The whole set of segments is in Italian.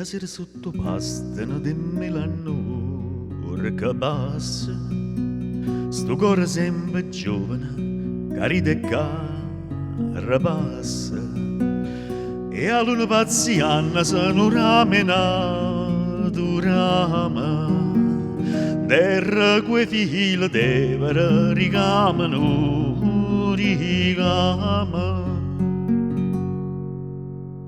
sera sotto pastano di melanore che passa, sto cuore sempre giovane, che ride e carapassa, e a luna pazziana se non ramena durama, terra quei fili devere ricamano, ricama.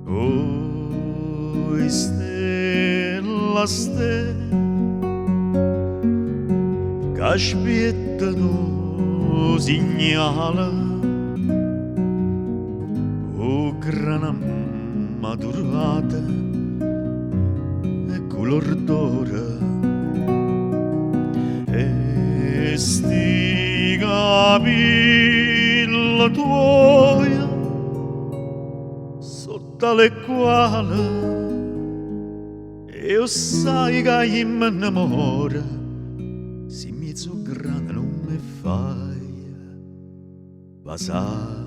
Oh, stella, stella, che aspettano segnala, oh, grana maturata e color d'oro, e sti capelli tuoi sotto le quali io sai che io mi innamoro, se mezzo grande non mi fai passare.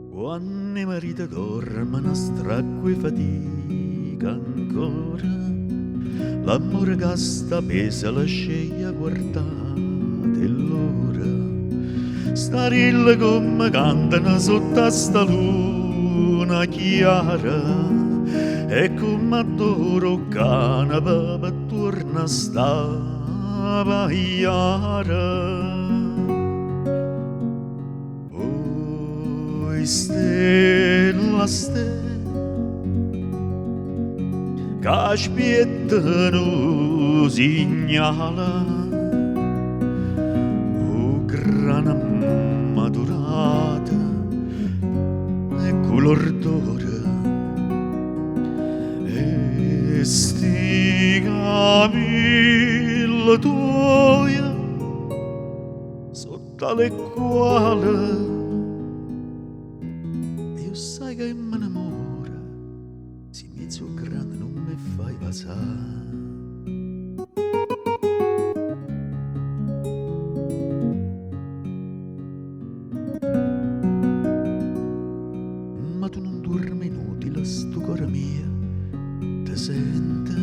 Quando i mariti dormono stracque fatica ancora, l'amore che sta pesa la sceglia guardate l'ora, starille come cantano sotto a sta luna chiara, e come adoro cane per torna a sta pagliara. Stella, stella, che aspettano segnala, oh, grana maturata e color d'oro, e sti capelli tuoi sotto le quali sai che mi innamora, se mezzo grande non mi fai passare. Ma tu non dormi inutile, sto cuore mio, ti sente,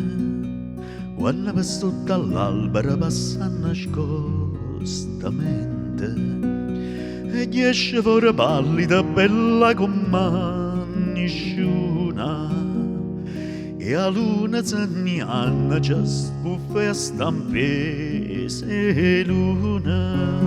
quando va sotto all'albero passa nascostamente, e esce fuori pallida, bella come nessuno, e a luna zaniana già sbuffa e stampese luna.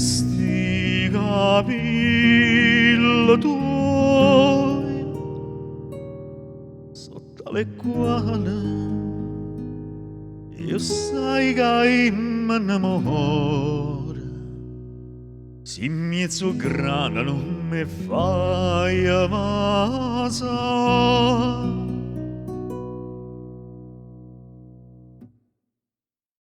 Sti capelli tuoi sotto le quali io sai che mi innamoro, se mezzo grana non mi fai avanzare.